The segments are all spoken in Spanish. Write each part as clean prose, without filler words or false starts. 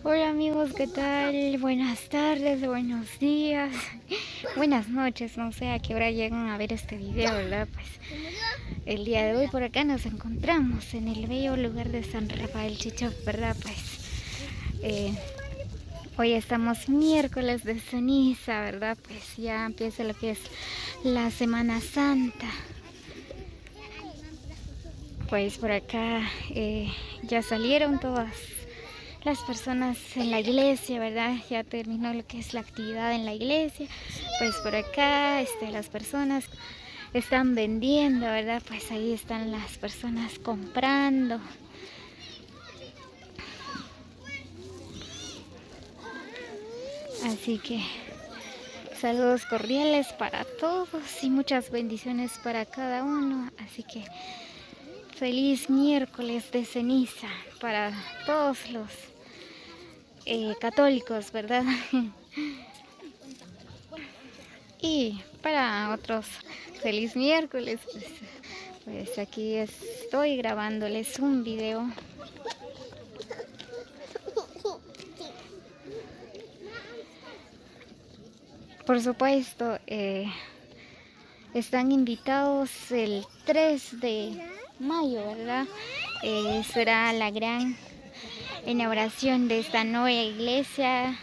Hola amigos, ¿qué tal? Buenas tardes, buenos días, buenas noches, no sé a qué hora llegan a ver este video, ¿verdad? Pues el día de hoy por acá nos encontramos en el bello lugar de San Rafael Chichop, ¿verdad? Pues hoy estamos miércoles de ceniza, ¿verdad? Pues ya empieza lo que es la Semana Santa. Pues por acá ya salieron todas las personas en la iglesia, ¿verdad? Ya terminó lo que es la actividad en la iglesia. Pues por acá las personas están vendiendo, ¿verdad? Pues ahí están las personas comprando. Así que saludos cordiales para todos y muchas bendiciones para cada uno. Así que feliz miércoles de ceniza para todos los católicos, ¿verdad? Y para otros, feliz miércoles. Pues aquí estoy grabándoles un video. Por supuesto, están invitados el 3 de mayo, ¿verdad? Será la gran inauguración de esta nueva iglesia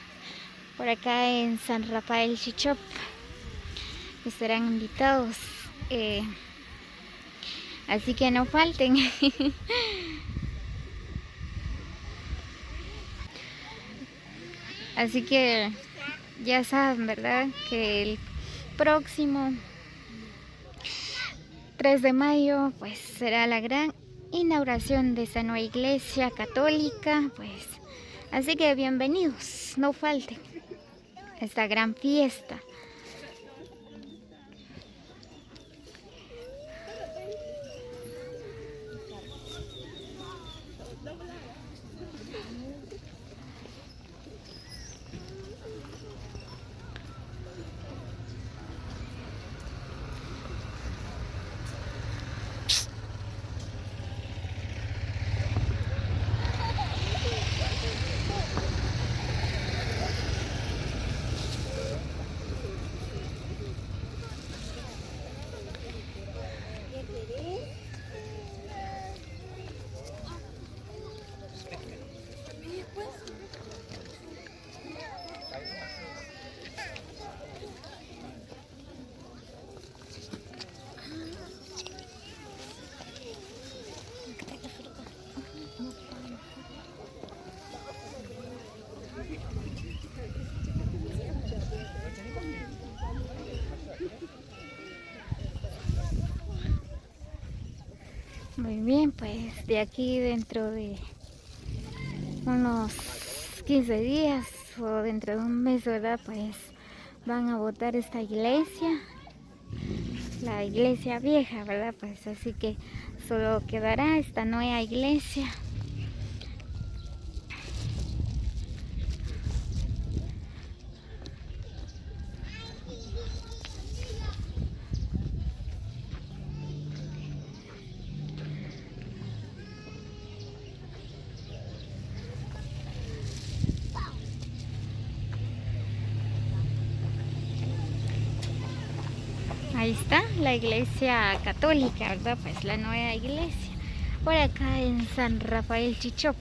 por acá en San Rafael Chichop. Estarán invitados. Así que no falten. Así que ya saben, ¿verdad? Que el próximo 3 de mayo pues será la gran inauguración de esta nueva iglesia católica, pues así que bienvenidos, no falten a esta gran fiesta. Muy bien, pues de aquí dentro de unos 15 días o dentro de un mes, ¿verdad? Pues van a botar esta iglesia, la iglesia vieja, ¿verdad? Pues así que solo quedará esta nueva iglesia. Ahí está la iglesia católica, ¿verdad? Pues la nueva iglesia. Por acá en San Rafael Chichop,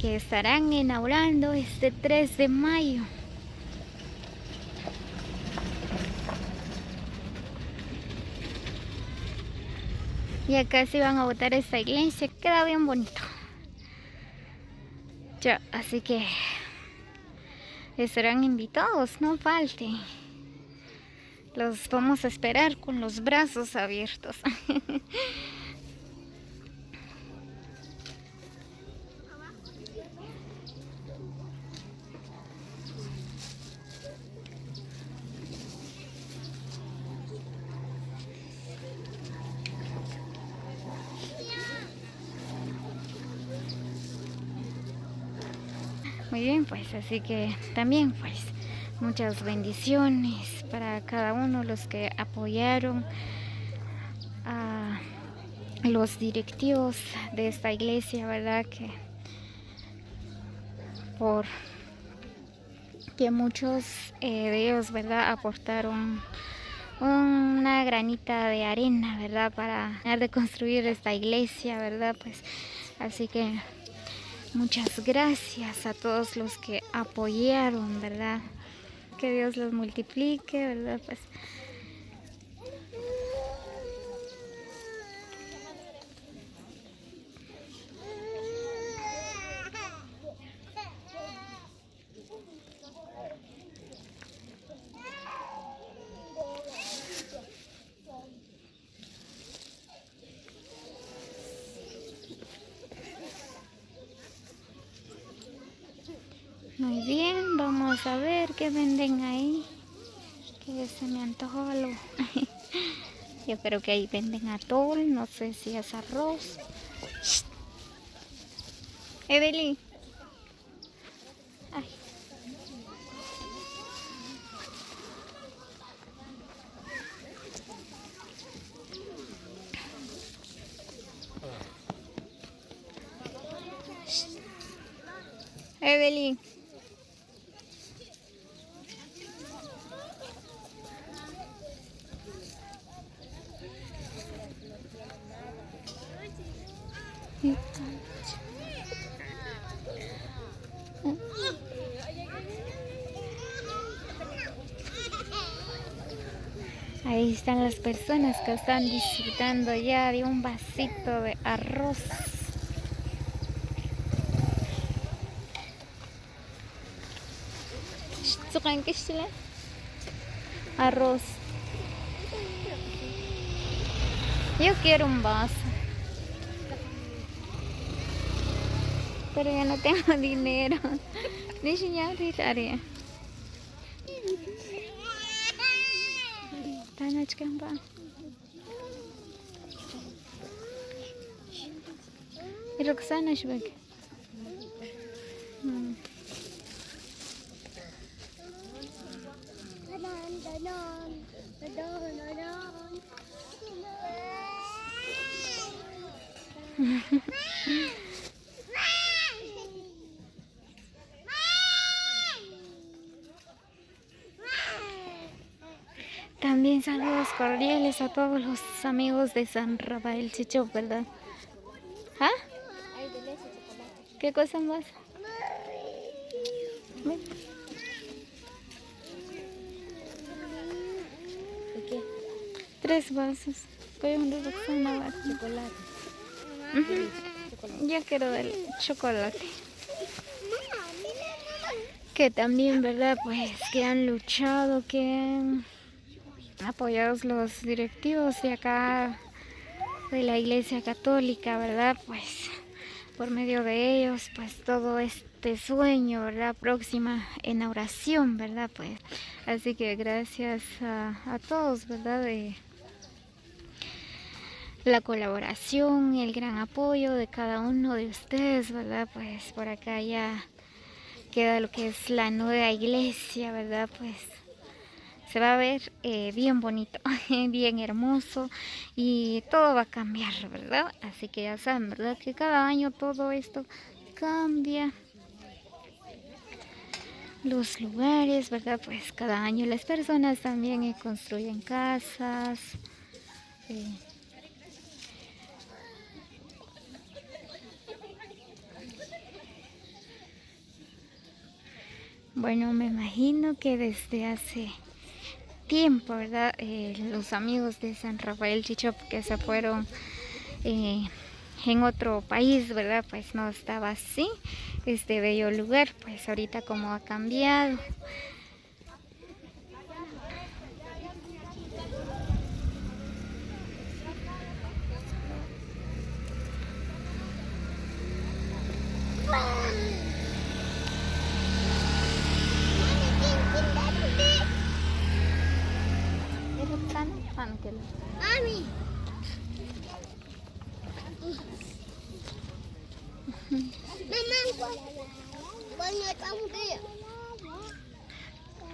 que estarán inaugurando este 3 de mayo. Y acá se van a botar esta iglesia, queda bien bonito. Ya, así que estarán invitados, no falten. Los vamos a esperar con los brazos abiertos. Muy bien, pues así que también pues muchas bendiciones para cada uno de los que apoyaron a los directivos de esta iglesia, ¿verdad? Que por que muchos de ellos, ¿verdad?, aportaron una granita de arena, ¿verdad?, para de construir esta iglesia, ¿verdad? Pues así que muchas gracias a todos los que apoyaron, ¿verdad? Que Dios los multiplique, ¿verdad? Pues muy bien, vamos a ver qué venden ahí. Que se me antojó algo. Yo creo que ahí venden atol, no sé si es arroz. Shh. Evelyn. Ay. Shh. Evelyn. Ahí están las personas que están disfrutando ya de un vasito de arroz. Arroz. Yo quiero un vaso. Pero ya no tengo dinero. Roxana şubek. También saludos cordiales a todos los amigos de San Rafael Chichop, ¿verdad? ¿Ah? ¿Qué cosa más? ¿Ven? ¿Qué? 3 vasos. Voy a un Roxana. Chocolate. Yo quiero del chocolate. Que también, ¿verdad? Pues que han luchado, que han apoyado los directivos de acá, de la Iglesia Católica, ¿verdad? Pues por medio de ellos, pues todo este sueño, ¿verdad? Próxima inauguración, ¿verdad? Pues así que gracias a todos, ¿verdad? De la colaboración, el gran apoyo de cada uno de ustedes, ¿verdad? Pues por acá ya queda lo que es la nueva iglesia, ¿verdad? Pues se va a ver bien bonito, bien hermoso y todo va a cambiar, ¿verdad? Así que ya saben, ¿verdad? Que cada año todo esto cambia. Los lugares, ¿verdad? Pues cada año las personas también construyen casas. Bueno, me imagino que desde hace tiempo, ¿verdad? Los amigos de San Rafael Chichop que se fueron en otro país, ¿verdad? Pues no estaba así este bello lugar, pues ahorita como ha cambiado. Mami.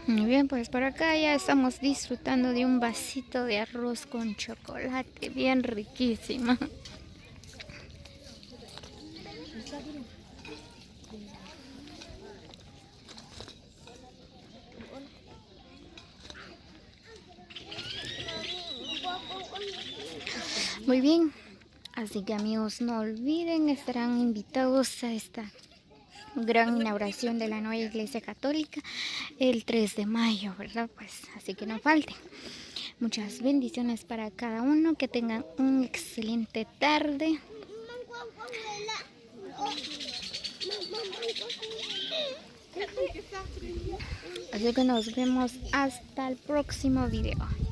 Muy bien, pues por acá ya estamos disfrutando de un vasito de arroz con chocolate, bien riquísimo. Muy bien, así que amigos, no olviden, estarán invitados a esta gran inauguración de la nueva iglesia católica el 3 de mayo, ¿verdad? Pues así que no falten. Muchas bendiciones para cada uno, que tengan una excelente tarde. Así que nos vemos hasta el próximo video.